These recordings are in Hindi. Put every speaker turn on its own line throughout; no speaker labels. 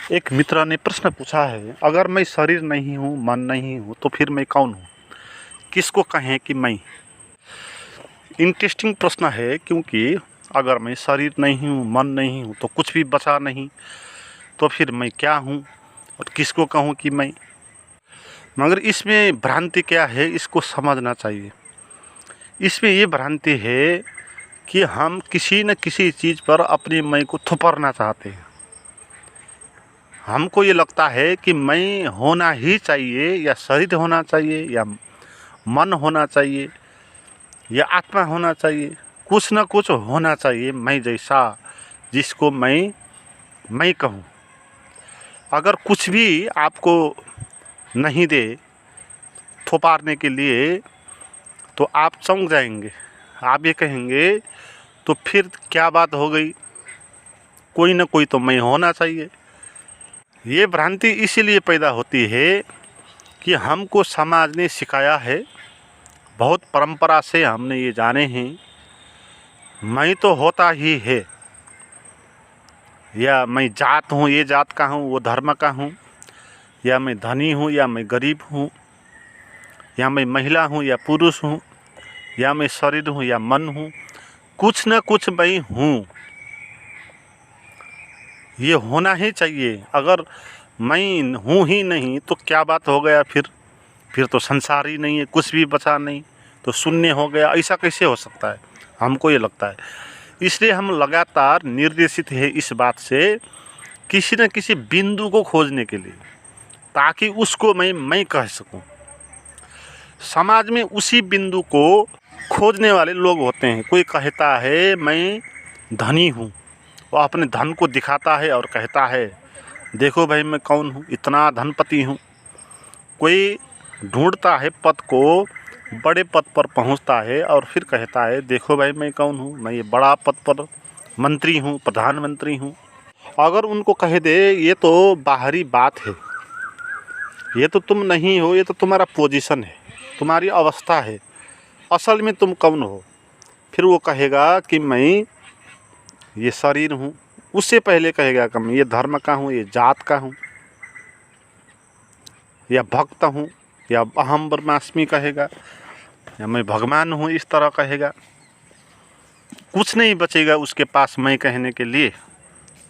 एक मित्र ने प्रश्न पूछा है, अगर मैं शरीर नहीं हूँ, मन नहीं हूँ, तो फिर मैं कौन हूँ? किसको कहें कि मैं? इंटरेस्टिंग प्रश्न है, क्योंकि अगर मैं शरीर नहीं हूँ, मन नहीं हूँ, तो कुछ भी बचा नहीं, तो फिर मैं क्या हूँ और किसको कहूँ कि मैं? मगर इसमें भ्रांति क्या है, इसको समझना चाहिए। इसमें ये भ्रांति है कि हम किसी न किसी चीज़ पर अपने मैं को थोपरना चाहते हैं। हमको ये लगता है कि मैं होना ही चाहिए, या शरीर होना चाहिए, या मन होना चाहिए, या आत्मा होना चाहिए, कुछ न कुछ होना चाहिए मैं जैसा, जिसको मैं कहूँ। अगर कुछ भी आपको नहीं दे थोपारने के लिए, तो आप चौंक जाएंगे। आप ये कहेंगे, तो फिर क्या बात हो गई, कोई न कोई तो मैं होना चाहिए। ये भ्रांति इसीलिए पैदा होती है कि हमको समाज ने सिखाया है, बहुत परंपरा से हमने ये जाने हैं, मैं तो होता ही है, या मैं जात हूँ, ये जात का हूँ, वो धर्म का हूँ, या मैं धनी हूँ या मैं गरीब हूँ, या मैं महिला हूँ या पुरुष हूँ, या मैं शरीर हूँ या मन हूँ, कुछ न कुछ मैं हूँ। ये होना ही चाहिए। अगर मैं हूँ ही नहीं तो क्या बात हो गया फिर तो संसार ही नहीं है, कुछ भी बचा नहीं, तो शून्य हो गया। ऐसा कैसे हो सकता है? हमको ये लगता है। इसलिए हम लगातार निर्देशित है इस बात से, किसी न किसी बिंदु को खोजने के लिए, ताकि उसको मैं कह सकूं। समाज में उसी बिंदु को खोजने वाले लोग होते हैं। कोई कहता है मैं धनी हूँ, वो अपने धन को दिखाता है और कहता है, देखो भाई मैं कौन हूँ, इतना धनपति हूँ। कोई ढूंढता है पद को, बड़े पद पर पहुँचता है और फिर कहता है, देखो भाई मैं कौन हूँ, मैं ये बड़ा पद पर मंत्री हूँ, प्रधानमंत्री हूँ। अगर उनको कह दे ये तो बाहरी बात है, ये तो तुम नहीं हो, ये तो तुम्हारा पोजीशन है, तुम्हारी अवस्था है, असल में तुम कौन हो? फिर वो कहेगा कि मैं ये शरीर हूँ। उससे पहले कहेगा कि मैं ये धर्म का हूँ, ये जात का हूँ, या भक्त हूँ, या अहम ब्रह्मास्मि कहेगा, या मैं भगवान हूँ, इस तरह कहेगा। कुछ नहीं बचेगा उसके पास मैं कहने के लिए।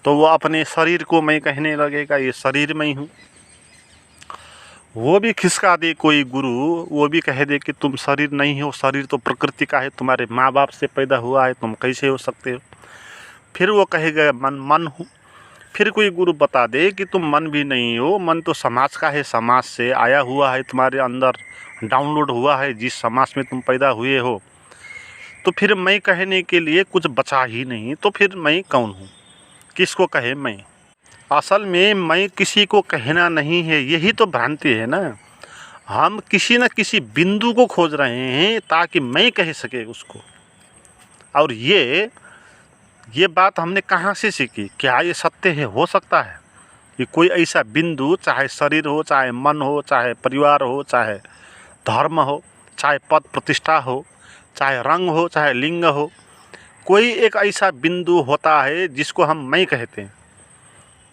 तो वो अपने शरीर को मैं कहने लगेगा, ये शरीर मैं हूँ। वो भी खिसका दे कोई गुरु, वो भी कह दे कि तुम शरीर नहीं हो, शरीर तो प्रकृति का है, तुम्हारे माँ बाप से पैदा हुआ है, तुम कैसे हो सकते हो? फिर वो कहेगा मन हूँ। फिर कोई गुरु बता दे कि तुम मन भी नहीं हो, मन तो समाज का है, समाज से आया हुआ है, तुम्हारे अंदर डाउनलोड हुआ है, जिस समाज में तुम पैदा हुए हो। तो फिर मैं कहने के लिए कुछ बचा ही नहीं, तो फिर मैं कौन हूँ? किसको कहे मैं? असल में मैं किसी को कहना नहीं है, यही तो भ्रांति है ना। हम किसी न किसी बिंदु को खोज रहे हैं ताकि मैं कह सके उसको। और ये बात हमने कहाँ से सीखी? क्या ये सत्य है? हो सकता है कि कोई ऐसा बिंदु, चाहे शरीर हो, चाहे मन हो, चाहे परिवार हो, चाहे धर्म हो, चाहे पद प्रतिष्ठा हो, चाहे रंग हो, चाहे लिंग हो, कोई एक ऐसा बिंदु होता है जिसको हम मैं कहते हैं।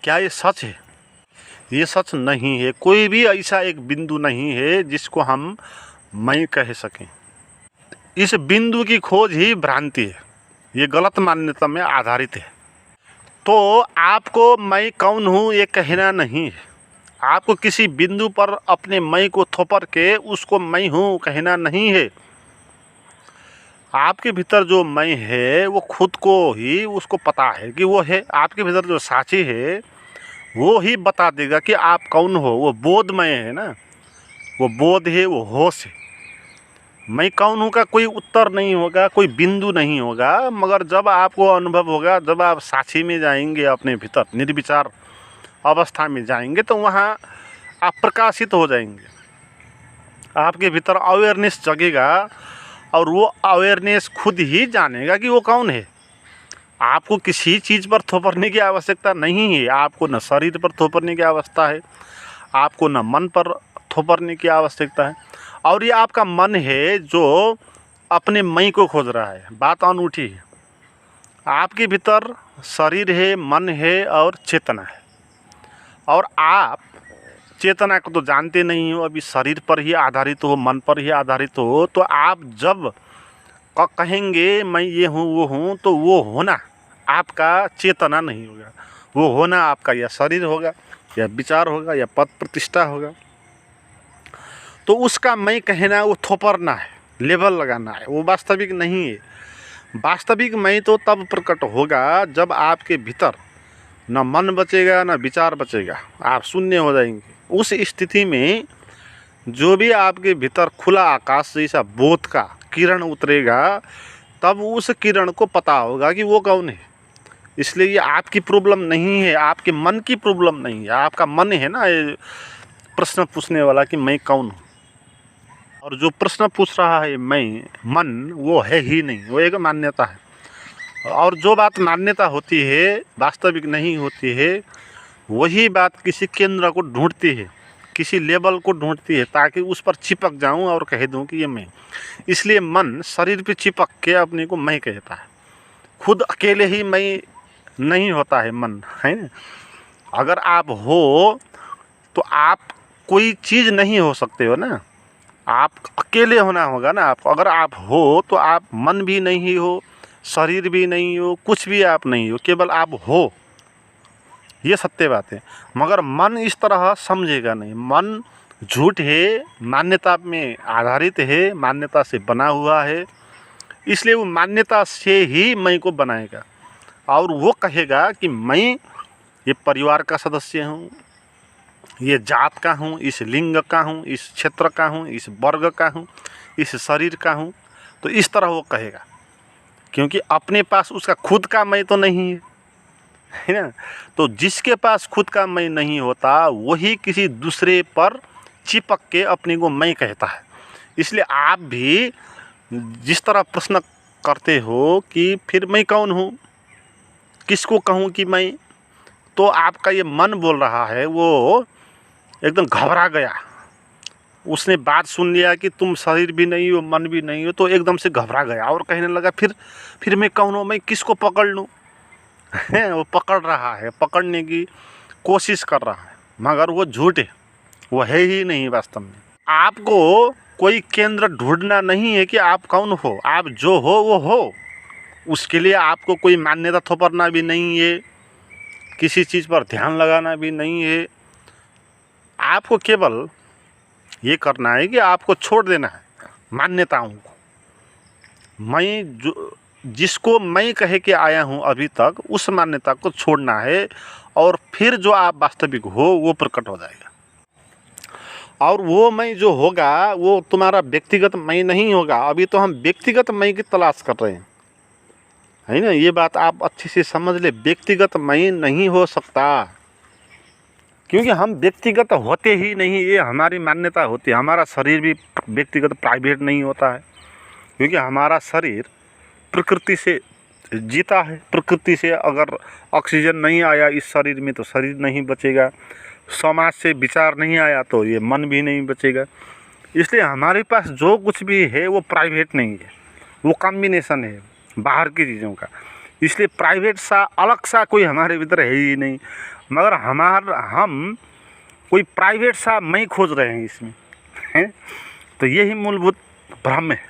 क्या ये सच है? ये सच नहीं है। कोई भी ऐसा एक बिंदु नहीं है जिसको हम मैं कह सकें। इस बिंदु की खोज ही भ्रांति है, ये गलत मान्यता में आधारित है। तो आपको मैं कौन हूँ ये कहना नहीं है, आपको किसी बिंदु पर अपने मैं को थोपर के उसको मैं हूँ कहना नहीं है। आपके भीतर जो मैं है वो खुद को ही उसको पता है कि वो है। आपके भीतर जो साक्षी है वो ही बता देगा कि आप कौन हो। वो बोधमय है ना, वो बोध है, वो होश है। मैं कौन हूँ का कोई उत्तर नहीं होगा, कोई बिंदु नहीं होगा। मगर जब आपको अनुभव होगा, जब आप साक्षी में जाएंगे, अपने भीतर निर्विचार अवस्था में जाएंगे, तो वहाँ आप प्रकाशित हो जाएंगे। आपके भीतर अवेयरनेस जगेगा और वो अवेयरनेस खुद ही जानेगा कि वो कौन है। आपको किसी चीज़ पर थोपरने की आवश्यकता नहीं है। आपको न शरीर पर थोपरने की आवश्यकता है, आपको न मन पर थोपरने की आवश्यकता है। और ये आपका मन है जो अपने मैं को खोज रहा है। बात अनूठी है। आपके भीतर शरीर है, मन है और चेतना है। और आप चेतना को तो जानते नहीं हो, अभी शरीर पर ही आधारित हो, मन पर ही आधारित हो, तो आप जब कहेंगे मैं ये हूँ वो हूँ, तो वो होना आपका चेतना नहीं होगा, वो होना आपका या शरीर होगा या विचार होगा या पद प्रतिष्ठा होगा। तो उसका मैं कहना वो थोपरना है, लेबल लगाना है, वो वास्तविक नहीं है। वास्तविक मैं तो तब प्रकट होगा जब आपके भीतर न मन बचेगा न विचार बचेगा, आप शून्य हो जाएंगे। उस स्थिति में जो भी आपके भीतर खुला आकाश जैसा बोध का किरण उतरेगा, तब उस किरण को पता होगा कि वो कौन है। इसलिए ये आपकी प्रॉब्लम नहीं है, आपके मन की प्रॉब्लम नहीं है। आपका मन है ना ये प्रश्न पूछने वाला कि मैं कौन हूँ, और जो प्रश्न पूछ रहा है मैं मन, वो है ही नहीं, वो एक मान्यता है। और जो बात मान्यता होती है, वास्तविक नहीं होती है, वही बात किसी केंद्र को ढूंढती है, किसी लेवल को ढूंढती है, ताकि उस पर चिपक जाऊं और कह दूं कि ये मैं। इसलिए मन शरीर पे चिपक के अपने को मैं कहता है। खुद अकेले ही मैं नहीं होता है मन, है ना। अगर आप हो तो आप कोई चीज़ नहीं हो सकते हो ना, आप अकेले होना होगा ना आपको। अगर आप हो तो आप मन भी नहीं हो, शरीर भी नहीं हो, कुछ भी आप नहीं हो, केवल आप हो, ये सत्य बात है। मगर मन इस तरह समझेगा नहीं। मन झूठ है, मान्यता में आधारित है, मान्यता से बना हुआ है, इसलिए वो मान्यता से ही मैं को बनाएगा। और वो कहेगा कि मैं ये परिवार का सदस्य हूँ, ये जात का हूँ, इस लिंग का हूँ, इस क्षेत्र का हूँ, इस वर्ग का हूँ, इस शरीर का हूँ। तो इस तरह वो कहेगा, क्योंकि अपने पास उसका खुद का मैं तो नहीं है ना। तो जिसके पास खुद का मैं नहीं होता, वही किसी दूसरे पर चिपक के अपने को मैं कहता है। इसलिए आप भी जिस तरह प्रश्न करते हो कि फिर मैं कौन हूँ, किसको कहूँ कि मैं, तो आपका ये मन बोल रहा है, वो एकदम घबरा गया। उसने बात सुन लिया कि तुम शरीर भी नहीं हो, मन भी नहीं हो, तो एकदम से घबरा गया और कहने लगा फिर मैं कौन हूँ, मैं किसको पकड़ लूँ। वो पकड़ रहा है, पकड़ने की कोशिश कर रहा है, मगर वो झूठ है, वो है ही नहीं वास्तव में। आपको कोई केंद्र ढूंढना नहीं है कि आप कौन हो, आप जो हो वो हो। उसके लिए आपको कोई मान्यता थोपरना भी नहीं है, किसी चीज़ पर ध्यान लगाना भी नहीं है। आपको केवल ये करना है कि आपको छोड़ देना है मान्यताओं को। मैं जो जिसको मैं कह के आया हूँ अभी तक, उस मान्यता को छोड़ना है, और फिर जो आप वास्तविक हो वो प्रकट हो जाएगा। और वो मैं जो होगा वो तुम्हारा व्यक्तिगत मैं नहीं होगा। अभी तो हम व्यक्तिगत मैं की तलाश कर रहे हैं, है ना। ये बात आप अच्छे से समझ ले, व्यक्तिगत मैं नहीं हो सकता, क्योंकि हम व्यक्तिगत होते ही नहीं, ये हमारी मान्यता होती है। हमारा शरीर भी व्यक्तिगत प्राइवेट नहीं होता है, क्योंकि हमारा शरीर प्रकृति से जीता है। प्रकृति से अगर ऑक्सीजन नहीं आया इस शरीर में तो शरीर नहीं बचेगा, समाज से विचार नहीं आया तो ये मन भी नहीं बचेगा। इसलिए हमारे पास जो कुछ भी है वो प्राइवेट नहीं है, वो कॉम्बिनेशन है बाहर की चीज़ों का। इसलिए प्राइवेट सा अलग सा कोई हमारे भीतर है ही नहीं। मगर हम कोई प्राइवेट सा मैं खोज रहे हैं इसमें, हैं। तो यही मूलभूत भ्रम है।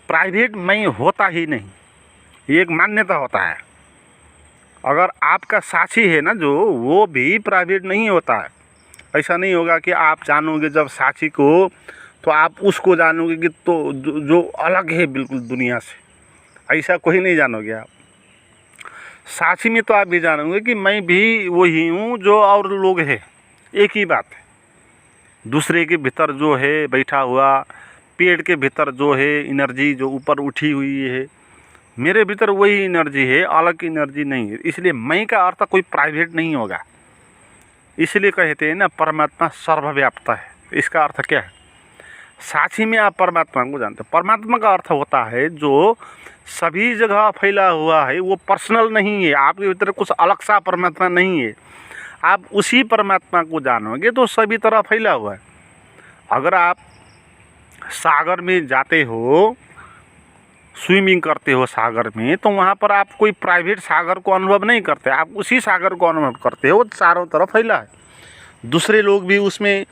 प्राइवेट मैं होता ही नहीं, ये एक मान्यता होता है। अगर आपका साक्षी है ना जो, वो भी प्राइवेट नहीं होता है। ऐसा नहीं होगा कि आप जानोगे जब साक्षी को, तो आप उसको जानोगे कि तो जो अलग है बिल्कुल दुनिया से, ऐसा कोई नहीं जानोगे आप। साक्षी में तो आप भी जानोगे कि मैं भी वही हूँ जो और लोग हैं, एक ही बात है। दूसरे के भीतर जो है बैठा हुआ, पेड़ के भीतर जो है एनर्जी जो ऊपर उठी हुई है, मेरे भीतर वही एनर्जी है, अलग एनर्जी नहीं है। इसलिए मैं का अर्थ कोई प्राइवेट नहीं होगा। इसलिए कहते हैं ना परमात्मा सर्वव्याप्त है। इसका अर्थ क्या है? साक्षी में आप परमात्मा को जानते हैं। परमात्मा का अर्थ होता है जो सभी जगह फैला हुआ है, वो पर्सनल नहीं है। आपके भीतर कुछ अलग सा परमात्मा नहीं है। आप उसी परमात्मा को जानोगे तो सभी तरह फैला हुआ है। अगर आप सागर में जाते हो, स्विमिंग करते हो सागर में, तो वहाँ पर आप कोई प्राइवेट सागर को अनुभव नहीं करते, आप उसी सागर को अनुभव करते हो, चारों तरफ फैला है। दूसरे लोग भी उसमें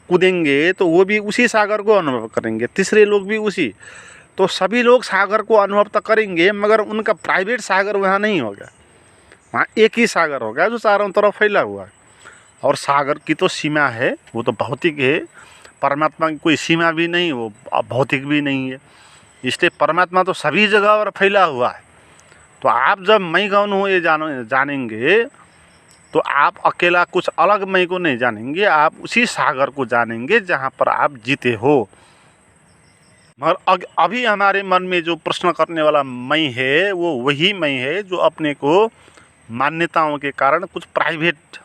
कूदेंगे तो वो भी उसी सागर को अनुभव करेंगे, तीसरे लोग भी उसी, तो सभी लोग सागर को अनुभव तो करेंगे मगर उनका प्राइवेट सागर वहाँ नहीं होगा, वहाँ एक ही सागर होगा जो चारों तरफ फैला हुआ है। और सागर की तो सीमा है, वो तो भौतिक है, परमात्मा की कोई सीमा भी नहीं, वो भौतिक भी नहीं है, इसलिए परमात्मा तो सभी जगह पर फैला हुआ है। तो आप जब मैं कौन हूँ ये जानेंगे तो आप अकेला कुछ अलग मैं को नहीं जानेंगे, आप उसी सागर को जानेंगे जहाँ पर आप जीते हो। मगर अभी हमारे मन में जो प्रश्न करने वाला मैं है वो वही मैं है जो अपने को मान्यताओं के कारण कुछ प्राइवेट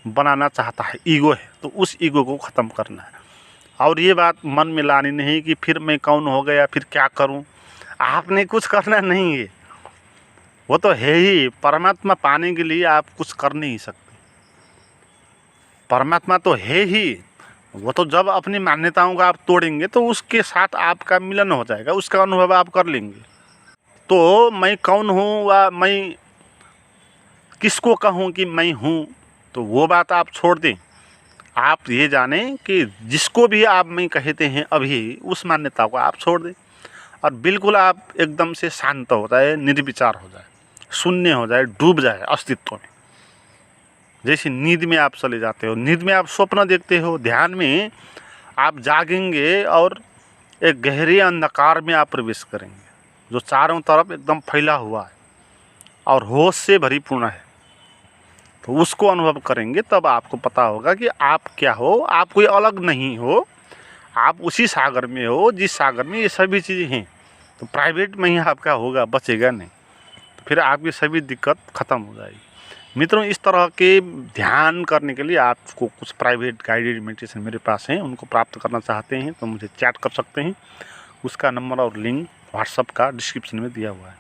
बनाना चाहता है, ईगो है, तो उस ईगो को ख़त्म करना है। और ये बात मन में लानी नहीं कि फिर मैं कौन हो गया, फिर क्या करूं, आपने कुछ करना नहीं है, वो तो है ही। परमात्मा पाने के लिए आप कुछ कर नहीं सकते, परमात्मा तो है ही, वो तो जब अपनी मान्यताओं को आप तोड़ेंगे तो उसके साथ आपका मिलन हो जाएगा, उसका अनुभव आप कर लेंगे। तो मैं कौन हूँ व मैं किसको कहूँ कि मैं हूँ, तो वो बात आप छोड़ दें। आप ये जानें कि जिसको भी आप मैं कहते हैं अभी, उस मान्यता को आप छोड़ दें और बिल्कुल आप एकदम से शांत हो जाए, निर्विचार हो जाए, शून्य हो जाए, डूब जाए अस्तित्व में। जैसे नींद में आप चले जाते हो, नींद में आप स्वप्न देखते हो, ध्यान में आप जागेंगे और एक गहरे अंधकार में आप प्रवेश करेंगे जो चारों तरफ एकदम फैला हुआ है और होश से भरीपूर्ण है। तो उसको अनुभव करेंगे तब आपको पता होगा कि आप क्या हो, आप कोई अलग नहीं हो, आप उसी सागर में हो जिस सागर में ये सभी चीज़ें हैं। तो प्राइवेट में ही आपका होगा, बचेगा नहीं, तो फिर आपकी सभी दिक्कत ख़त्म हो जाएगी। मित्रों, इस तरह के ध्यान करने के लिए आपको कुछ प्राइवेट गाइडेड मेडिटेशन मेरे पास हैं, उनको प्राप्त करना चाहते हैं तो मुझे चैट कर सकते हैं। उसका नंबर और लिंक व्हाट्सएप का डिस्क्रिप्शन में दिया हुआ है।